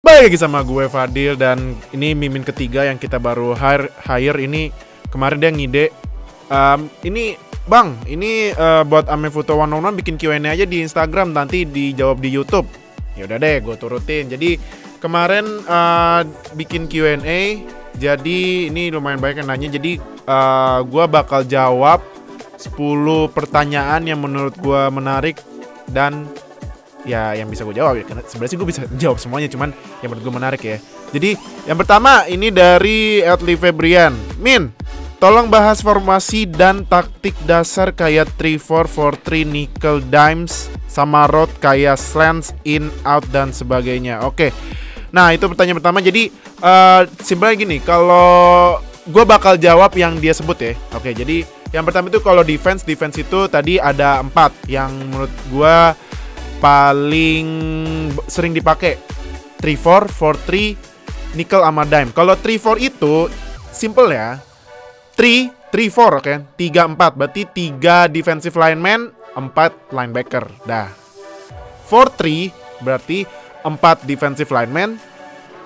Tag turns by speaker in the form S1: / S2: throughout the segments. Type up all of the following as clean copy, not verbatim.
S1: Balik lagi sama gue Fadil, dan ini mimin ketiga yang kita baru hire ini. Kemarin dia ngide, ini bang, ini buat Amefuto 101 bikin Q&A aja di Instagram, nanti dijawab di YouTube. Ya udah deh, gue turutin. Jadi kemarin bikin Q&A, jadi ini lumayan banyak yang nanya. Jadi gue bakal jawab 10 pertanyaan yang menurut gue menarik dan ya yang bisa gue jawab ya. Karena sebenarnya sih gue bisa jawab semuanya, cuman yang menurut gue menarik ya. Jadi yang pertama ini dari Adli Febrian. Min, tolong bahas formasi dan taktik dasar kayak 3-4-4-3 nickel dimes sama road kayak slants, in, out dan sebagainya. Oke. Nah, itu pertanyaan pertama. Jadi simpelnya gini, kalau gue bakal jawab yang dia sebut ya. Oke, jadi yang pertama itu kalau defense itu tadi ada 4 yang menurut gue paling sering dipakai. 3-4-4-3 nickel sama dime. Kalau 3-4 itu simple ya. 3-4 oke. 3-4 berarti 3 defensive lineman, 4 linebacker. Dah. 4-3 berarti 4 defensive lineman,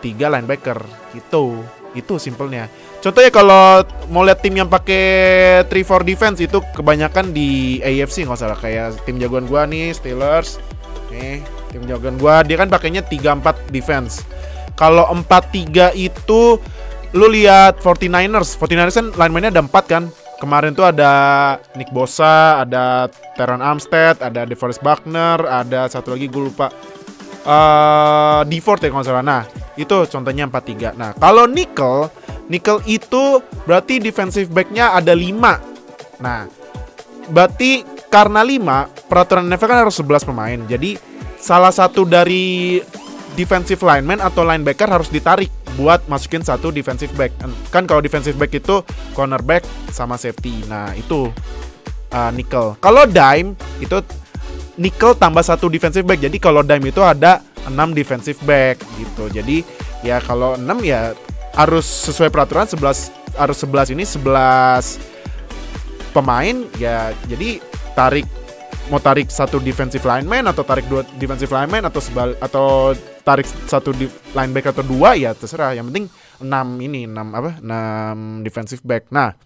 S1: 3 linebacker. Gitu. Itu simpelnya. Contohnya kalau mau lihat tim yang pakai 3-4 defense itu kebanyakan di AFC nggak salah, kayak tim jagoan gua nih Steelers. Nih, tim jagoan gua dia kan pakainya 3-4 defense. Kalau 4-3 itu lu lihat 49ers. 49ers kan lineman-nya ada 4 kan. Kemarin tuh ada Nick Bosa, ada Teron Armstead, ada DeForest Buckner, ada satu lagi gue lupa. D4 ya kalau salah. Nah, itu contohnya 4-3. Nah, kalau nickel itu berarti defensive back-nya ada 5. Nah, berarti karena 5, peraturan NFL kan harus 11 pemain. Jadi, salah satu dari defensive lineman atau linebacker harus ditarik buat masukin satu defensive back. Kan kalau defensive back itu cornerback sama safety. Nah, itu nickel. Kalau dime itu nickel tambah satu defensive back. Jadi kalau dime itu ada 6 defensive back gitu. Jadi ya kalau 6 ya harus sesuai peraturan 11 harus 11 ini 11 pemain ya. Jadi mau tarik satu defensive lineman atau tarik 2 defensive lineman atau tarik satu linebacker atau 2 ya terserah. Yang penting 6 defensive back. Nah,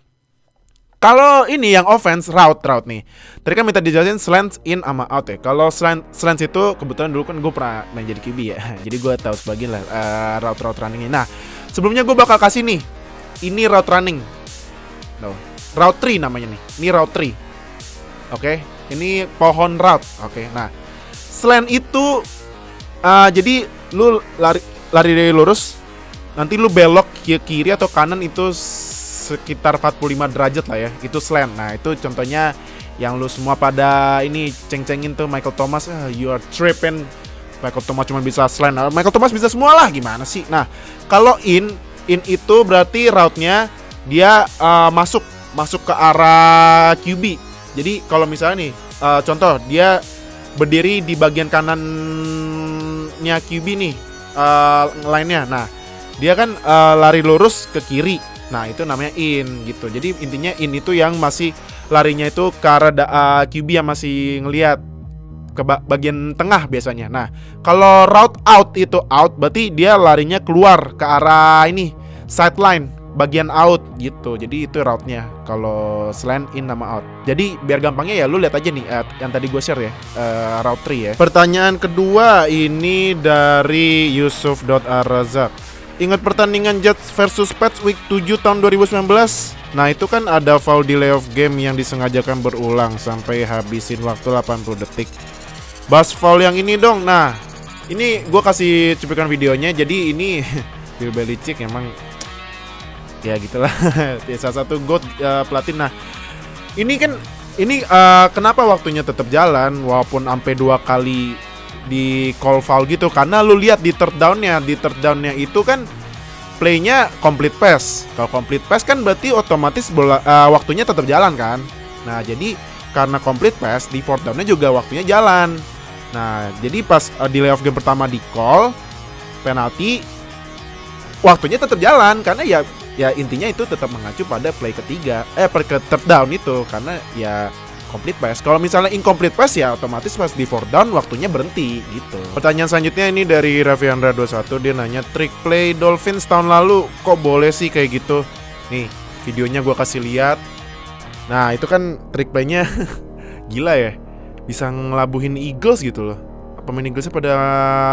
S1: kalau ini yang offense route nih. Tadi kan minta dijelasin slants, in sama out ya. Kalau slants itu kebetulan dulu kan gue pernah main jadi QB ya. Jadi gue tahu sebagian lah route running ini. Nah, sebelumnya gue bakal kasih nih. Ini route running. No. Route tree namanya nih. Ini route tree. Oke. Ini pohon route. Oke. Nah, slant itu jadi lu lari dari lurus, nanti lu belok ke kiri atau kanan itu sekitar 45 derajat lah ya. Itu slant. Nah, itu contohnya yang lu semua pada ini ceng-cengin tuh Michael Thomas, you are tripping. Michael Thomas cuma bisa slant. Michael Thomas bisa semua lah, gimana sih? Nah, kalau in itu berarti route-nya dia masuk ke arah QB. Jadi kalau misalnya nih contoh dia berdiri di bagian kanannya QB nih line-nya. Nah, dia kan lari lurus ke kiri. Nah, itu namanya in gitu. Jadi intinya in itu yang masih larinya itu ke arah QB yang masih ngelihat ke bagian tengah biasanya. Nah, kalau route out itu out berarti dia larinya keluar ke arah ini sideline bagian out gitu. Jadi itu route-nya kalau slant, in sama out. Jadi biar gampangnya ya lu lihat aja nih yang tadi gue share ya, route tree ya. Pertanyaan kedua ini dari Yusuf.Arazak. Ingat pertandingan Jets versus Pats week 7 tahun 2019? Nah, itu kan ada foul delay of game yang disengajakan berulang sampai habisin waktu 80 detik. Bahas foul yang ini dong. Nah, ini gue kasih cuplikan videonya. Jadi ini Bill Belichick emang ya gitulah. Ya, salah satu GOAT pelatih. Nah, ini kenapa waktunya tetap jalan walaupun sampai 2 kali di call foul gitu, karena lu lihat di third downnya itu kan playnya complete pass. Kalau complete pass kan berarti otomatis waktunya tetap jalan kan. Nah, jadi karena complete pass di fourth downnya juga waktunya jalan. Nah, jadi pas delay of game pertama di call penalti, waktunya tetap jalan karena ya intinya itu tetap mengacu pada play ketiga, ke third down itu, karena ya complete pass. Kalau misalnya incomplete pass ya otomatis pas di 4 down waktunya berhenti gitu. Pertanyaan selanjutnya ini dari Raviandra 21, dia nanya trick play Dolphins tahun lalu kok boleh sih kayak gitu. Nih, videonya gua kasih lihat. Nah, itu kan trick playnya gila ya. Bisa ngelabuhin Eagles gitu loh. Pemain Eaglesnya pada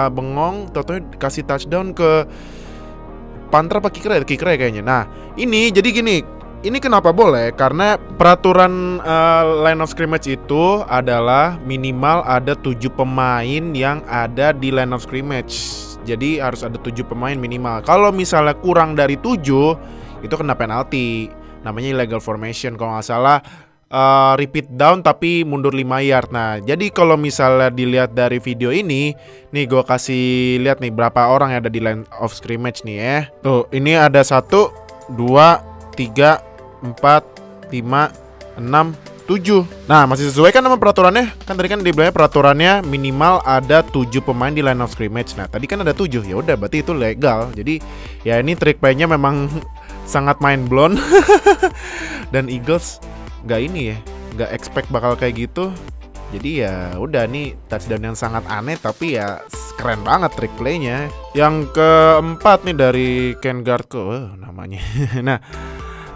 S1: bengong, tau-tau kasih touchdown ke Panther apa kicker ya kayaknya. Nah, ini jadi gini, ini kenapa boleh? Karena peraturan line of scrimmage itu adalah minimal ada 7 pemain yang ada di line of scrimmage. Jadi harus ada 7 pemain minimal. Kalau misalnya kurang dari 7, itu kena penalti. Namanya illegal formation kalau nggak salah. Repeat down tapi mundur 5 yard. Nah, jadi kalau misalnya dilihat dari video ini, nih gue kasih lihat nih berapa orang yang ada di line of scrimmage nih ya. Tuh, ini ada 1, 2, 3, 4, 5, 6, 7. Nah, masih sesuai kan sama peraturannya? Kan tadi kan dibilangnya peraturannya minimal ada 7 pemain di line of scrimmage. Nah, tadi kan ada 7. Ya udah, berarti itu legal. Jadi, ya ini trick play-nya memang sangat mind blown. Dan Eagles nggak ini ya, nggak expect bakal kayak gitu. Jadi ya udah, nih touchdown yang sangat aneh tapi ya keren banget trick play-nya. Yang keempat nih dari Ken Gardko, namanya. Nah,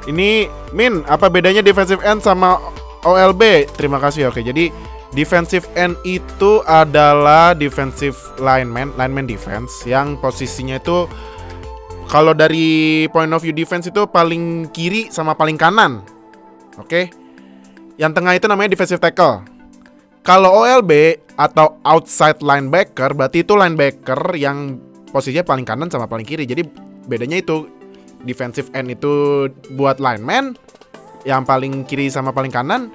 S1: ini Min, apa bedanya defensive end sama OLB? Terima kasih. Oke, jadi defensive end itu adalah defensive lineman defense yang posisinya itu kalau dari point of view defense itu paling kiri sama paling kanan. Oke. Yang tengah itu namanya defensive tackle. Kalau OLB atau outside linebacker, berarti itu linebacker yang posisinya paling kanan sama paling kiri. Jadi bedanya itu defensive end itu buat lineman yang paling kiri sama paling kanan.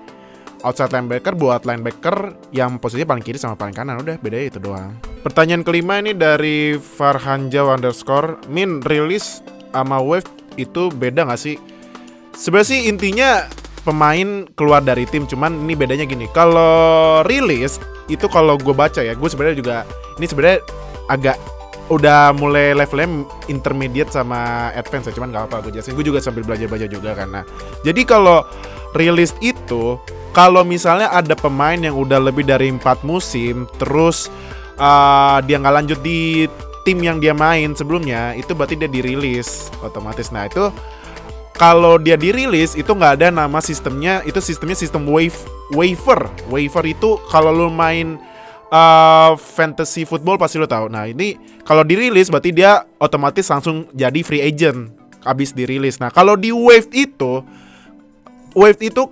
S1: Outside linebacker buat linebacker yang posisinya paling kiri sama paling kanan. Udah, bedanya itu doang. Pertanyaan kelima ini dari Farhanjaw _ Min, release sama wave itu beda gak sih? Sebenarnya sih intinya pemain keluar dari tim, cuman ini bedanya gini. Kalau release itu kalau gue baca ya, gue sebenarnya juga ini sebenarnya agak udah mulai levelnya intermediate sama advance ya, cuman gak apa-apa gue jelasin. Gue juga sambil belajar juga karena. Jadi kalau release itu kalau misalnya ada pemain yang udah lebih dari 4 musim terus dia nggak lanjut di tim yang dia main sebelumnya, itu berarti dia dirilis otomatis. Nah, itu kalau dia dirilis itu nggak ada nama sistemnya, itu sistemnya sistem waiver. Waiver itu kalau lu main fantasy football pasti lu tahu. Nah, ini kalau dirilis berarti dia otomatis langsung jadi free agent abis dirilis. Nah, kalau di wave itu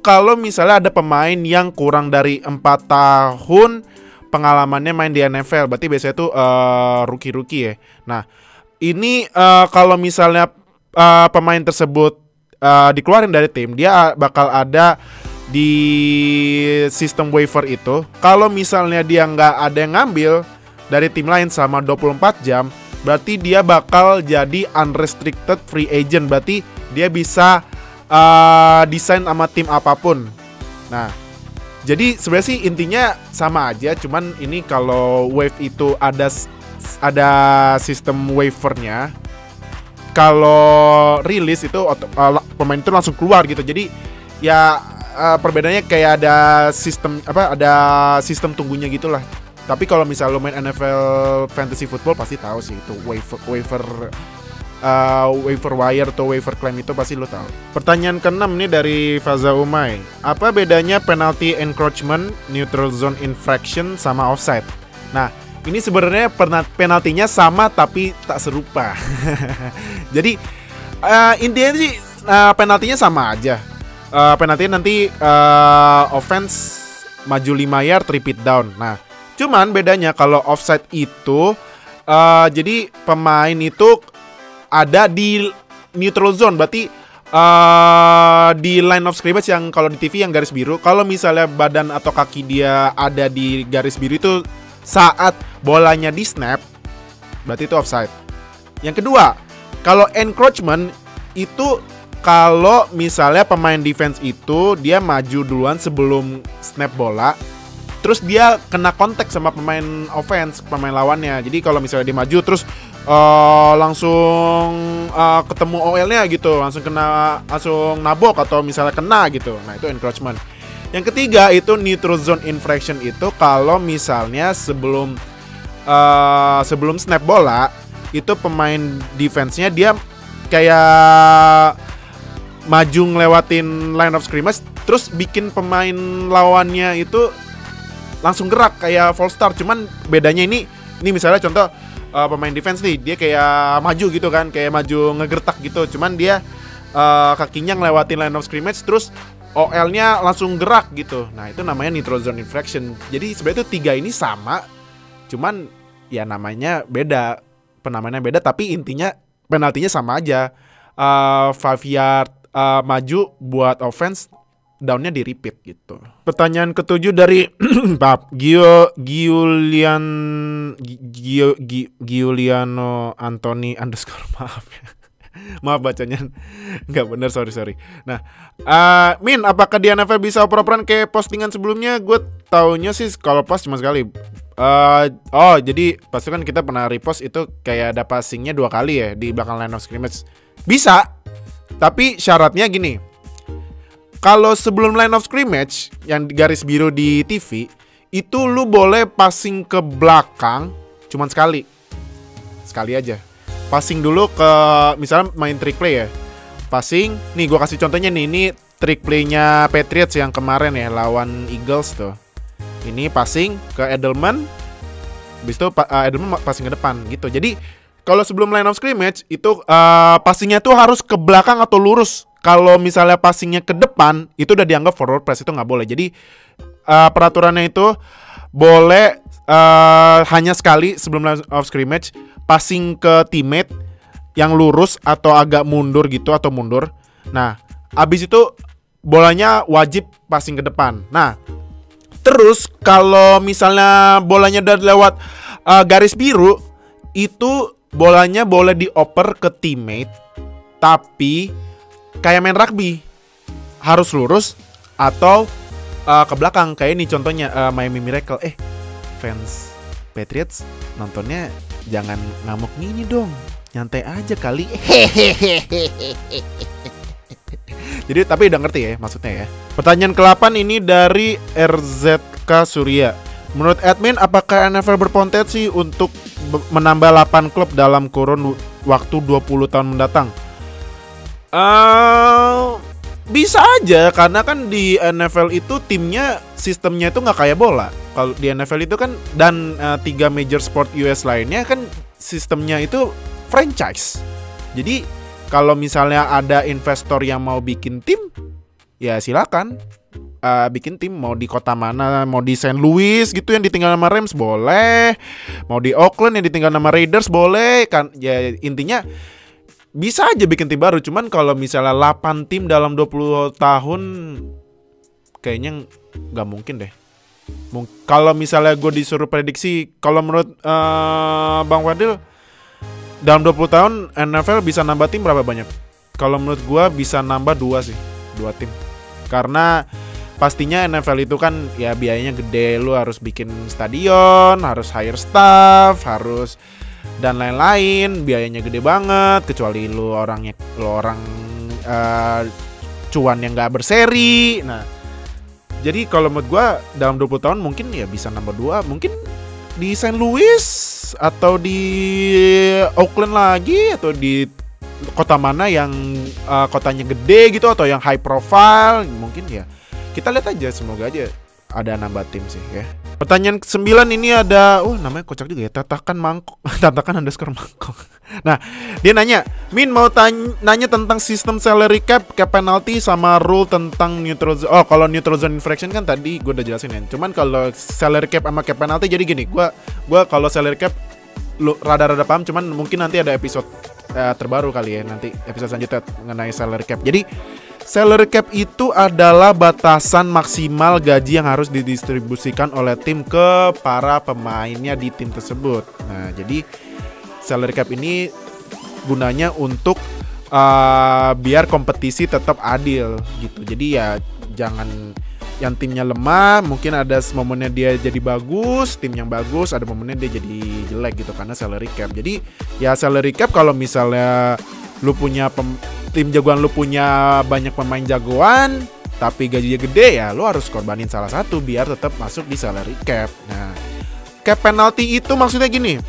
S1: kalau misalnya ada pemain yang kurang dari 4 tahun pengalamannya main di NFL, berarti biasanya itu rookie ya. Nah, ini kalau misalnya pemain tersebut dikeluarin dari tim, dia bakal ada di sistem waiver itu. Kalau misalnya dia nggak ada yang ngambil dari tim lain sama 24 jam, berarti dia bakal jadi unrestricted free agent. Berarti dia bisa desain sama tim apapun. Nah, jadi sebenarnya sih intinya sama aja, cuman ini kalau wave itu ada sistem waivernya. Kalau rilis itu pemain itu langsung keluar gitu. Jadi ya perbedaannya kayak ada sistem tunggunya gitulah. Tapi kalau misalnya lo main NFL fantasy football pasti tahu sih itu waiver wire atau waiver claim itu pasti lo tahu. Pertanyaan ke-6 nih dari Faza Umay. Apa bedanya penalty encroachment, neutral zone infraction sama offside? Nah, ini sebenarnya penaltinya sama tapi tak serupa. Jadi intinya sih penaltinya sama aja. Penaltinya nanti offense maju 5 yard repeat down. Nah, cuman bedanya kalau offside itu jadi pemain itu ada di neutral zone, berarti di line of scrimmage yang kalau di TV yang garis biru. Kalau misalnya badan atau kaki dia ada di garis biru itu saat bolanya di snap, berarti itu offside. Yang kedua, kalau encroachment itu kalau misalnya pemain defense itu dia maju duluan sebelum snap bola, terus dia kena kontak sama pemain offense, pemain lawannya. Jadi kalau misalnya dia maju terus langsung ketemu OL-nya gitu, langsung nabok atau misalnya kena gitu. Nah, itu encroachment. Yang ketiga itu neutral zone infraction, itu kalau misalnya sebelum snap bola itu pemain defense-nya dia kayak maju ngelewatin line of scrimmage, terus bikin pemain lawannya itu langsung gerak kayak false start. Cuman bedanya ini misalnya contoh pemain defense nih, dia kayak maju gitu kan, kayak maju ngegertak gitu. Cuman dia kakinya ngelewatin line of scrimmage, terus OL-nya langsung gerak gitu. Nah, itu namanya neutral zone infraction. Jadi sebenarnya itu 3 ini sama, cuman ya namanya beda, penamaannya beda, tapi intinya penaltinya sama aja. 5 yard maju buat offense, downnya di repeat gitu. Pertanyaan ketujuh dari Giuliano Antoni underscore, maaf ya. Maaf bacanya nggak bener, sorry. Nah, Min, apakah di NFL bisa oper-operan kayak postingan sebelumnya? Gue taunya sih kalau pas cuma sekali. Jadi pasti kan kita pernah repost itu kayak ada passingnya 2 kali ya di belakang line of scrimmage. Bisa, tapi syaratnya gini. Kalau sebelum line of scrimmage yang garis biru di TV, itu lu boleh passing ke belakang cuma sekali aja. Passing dulu ke, misalnya main trick play ya, passing, nih gue kasih contohnya nih, ini trick playnya Patriots yang kemarin ya lawan Eagles tuh. Ini passing ke Edelman, habis itu Edelman passing ke depan gitu. Jadi kalau sebelum line of scrimmage itu passingnya tuh harus ke belakang atau lurus. Kalau misalnya passingnya ke depan, itu udah dianggap forward press, itu nggak boleh. Jadi peraturannya itu boleh hanya sekali sebelum line of scrimmage, passing ke teammate yang lurus atau agak mundur gitu, atau mundur. Nah, abis itu bolanya wajib passing ke depan. Nah, terus kalau misalnya bolanya udah lewat garis biru, itu bolanya boleh dioper ke teammate, tapi kayak main rugby, harus lurus atau ke belakang. Kayak ini contohnya Miami Miracle. Fans Patriots nontonnya jangan ngamuk gini dong, nyantai aja kali. Jadi tapi udah ngerti ya maksudnya ya. Pertanyaan ke-8 ini dari RZK Surya. Menurut admin, apakah NFL berpotensi untuk menambah 8 klub dalam kurun waktu 20 tahun mendatang? Bisa aja, karena kan di NFL itu timnya, sistemnya itu nggak kayak bola. Kalau di NFL itu kan, dan 3 major sport US lainnya kan sistemnya itu franchise. Jadi kalau misalnya ada investor yang mau bikin tim, ya silakan bikin tim. Mau di kota mana, mau di St. Louis gitu yang ditinggal sama Rams boleh, mau di Oakland yang ditinggal sama Raiders boleh kan. Ya intinya bisa aja bikin tim baru. Cuman kalau misalnya 8 tim dalam 20 tahun kayaknya gak mungkin deh. Kalau misalnya gue disuruh prediksi, kalau menurut Bang Fadil, dalam 20 tahun NFL bisa nambah tim berapa banyak? Kalau menurut gue bisa nambah 2 sih, 2 tim. Karena pastinya NFL itu kan ya biayanya gede. Lu harus bikin stadion, harus hire staff, harus dan lain-lain, biayanya gede banget. Kecuali lu orang cuan yang gak berseri. Nah, jadi kalau menurut gue dalam 20 tahun mungkin ya bisa nambah 2. Mungkin di St. Louis atau di Oakland lagi, atau di kota mana yang kotanya gede gitu, atau yang high profile. Mungkin ya kita lihat aja, semoga aja ada nambah tim sih ya. Pertanyaan ke-9 ini ada, namanya kocak juga ya, Tatakan Mangkok. Tatakan underscore Mangkok. Nah, dia nanya, Min mau nanya tentang sistem salary cap penalty sama rule tentang neutral zone. Oh, kalau neutral zone infraction kan tadi gue udah jelasin ya. Cuman kalau salary cap sama cap penalty, jadi gini, gue kalau salary cap lu rada-rada paham, cuman mungkin nanti ada episode terbaru kali ya, nanti episode selanjutnya mengenai salary cap. Jadi salary cap itu adalah batasan maksimal gaji yang harus didistribusikan oleh tim ke para pemainnya di tim tersebut. Nah, jadi salary cap ini gunanya untuk biar kompetisi tetap adil gitu. Jadi ya jangan yang timnya lemah, mungkin ada momennya dia jadi bagus, tim yang bagus ada momennya dia jadi jelek gitu karena salary cap. Jadi ya salary cap kalau misalnya lu punya tim jagoan, lu punya banyak pemain jagoan, tapi gajinya gede, ya lo harus korbanin salah satu biar tetap masuk di salary cap. Nah, cap penalti itu maksudnya gini,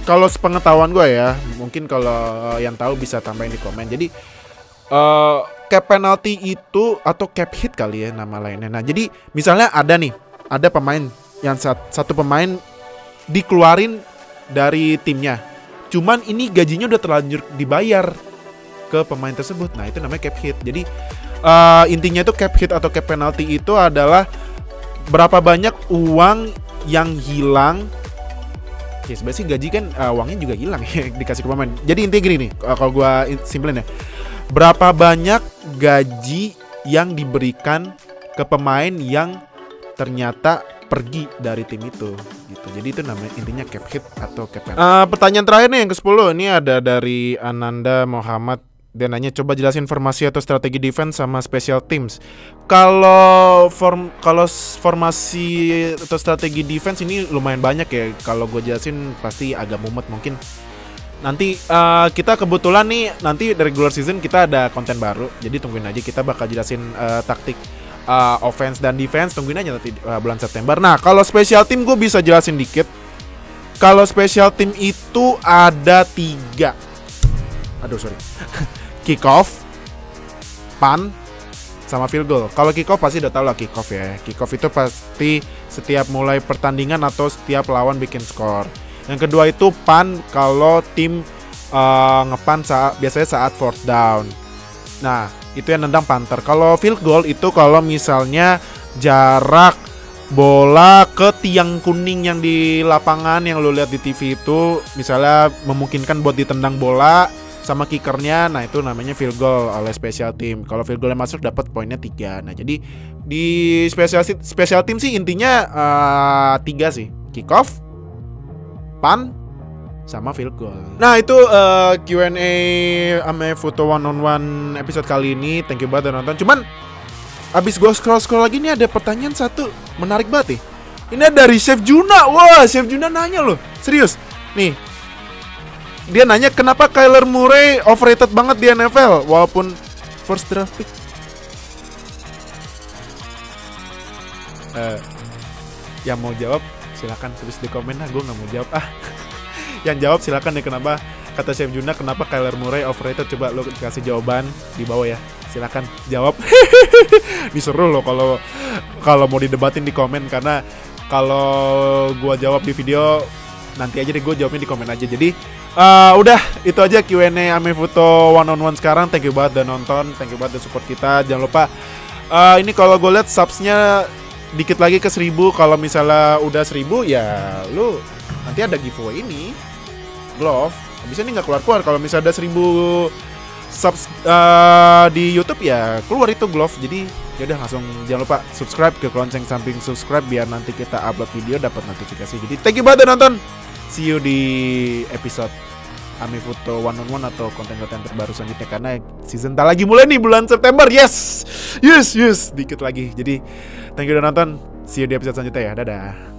S1: kalau sepengetahuan gue ya, mungkin kalau yang tahu bisa tambahin di komen. Jadi cap penalti itu atau cap hit kali ya nama lainnya. Nah, jadi misalnya ada pemain yang satu pemain dikeluarin dari timnya, cuman ini gajinya udah terlanjur dibayar ke pemain tersebut. Nah, itu namanya cap hit. Jadi intinya itu cap hit atau cap penalti itu adalah berapa banyak uang yang hilang. Ya sebenarnya sih gaji kan uangnya juga hilang ya dikasih ke pemain. Jadi intinya gini nih, kalau gua simpelin ya, berapa banyak gaji yang diberikan ke pemain yang ternyata pergi dari tim itu gitu. Jadi itu namanya intinya cap hit atau cap penalty. Pertanyaan terakhir nih yang ke-10, ini ada dari Ananda Muhammad. Dia nanya, coba jelasin formasi atau strategi defense sama special teams. Kalau formasi atau strategi defense ini lumayan banyak ya. Kalau gue jelasin pasti agak mumet mungkin. Nanti kita kebetulan nih nanti regular season kita ada konten baru. Jadi tungguin aja, kita bakal jelasin taktik offense dan defense. Tungguin aja nanti bulan September. Nah, kalau special team gue bisa jelasin dikit. Kalau special team itu ada 3. Kick off, punt, sama field goal. Kalau kick off pasti udah tau lah kick off ya. Kick off itu pasti setiap mulai pertandingan atau setiap lawan bikin skor. Yang kedua itu punt, kalau tim ngepunt biasanya saat fourth down. Nah, itu yang nendang punter. Kalau field goal itu kalau misalnya jarak bola ke tiang kuning yang di lapangan yang lo lihat di TV itu misalnya memungkinkan buat ditendang bola sama kickernya, nah itu namanya field goal oleh special team. Kalau field goalnya masuk dapat poinnya 3. Nah, jadi di special team sih intinya 3 sih. Kick off, punt, sama field goal. Nah, itu Q&A Ame Foto One on One episode kali ini. Thank you banget udah nonton. Cuman abis gue scroll lagi nih ada pertanyaan satu menarik banget nih. Ini dari Chef Juna. Wah, Chef Juna nanya loh. Serius. Nih, dia nanya kenapa Kyler Murray overrated banget di NFL walaupun first draft pick. Yang mau jawab silakan tulis di komen. Gue nggak mau jawab. Yang jawab silakan deh, kenapa kata Chef Juna kenapa Kyler Murray overrated. Coba lo kasih jawaban di bawah ya. Silakan jawab. Diseru loh kalau mau didebatin di komen, karena kalau gue jawab di video nanti aja deh, gue jawabnya di komen aja. Jadi udah itu aja Q&A Ame Foto One on One sekarang. Thank you banget udah nonton, thank you banget udah support kita. Jangan lupa ini kalau gue lihat subsnya dikit lagi ke 1000. Kalau misalnya udah 1000 ya lu nanti ada giveaway ini glove. Habisnya ini nggak keluar. Kalau misalnya ada 1000 subs di YouTube ya keluar itu glove. Jadi ya udah langsung jangan lupa subscribe ke lonceng samping subscribe biar nanti kita upload video dapat notifikasi. Jadi thank you banget udah nonton. See you di episode Ame Foto One on One atau konten-konten terbaru selanjutnya, karena season tak lagi mulai nih bulan September. Yes, dikit lagi. Jadi thank you udah nonton. See you di episode selanjutnya ya. Dadah.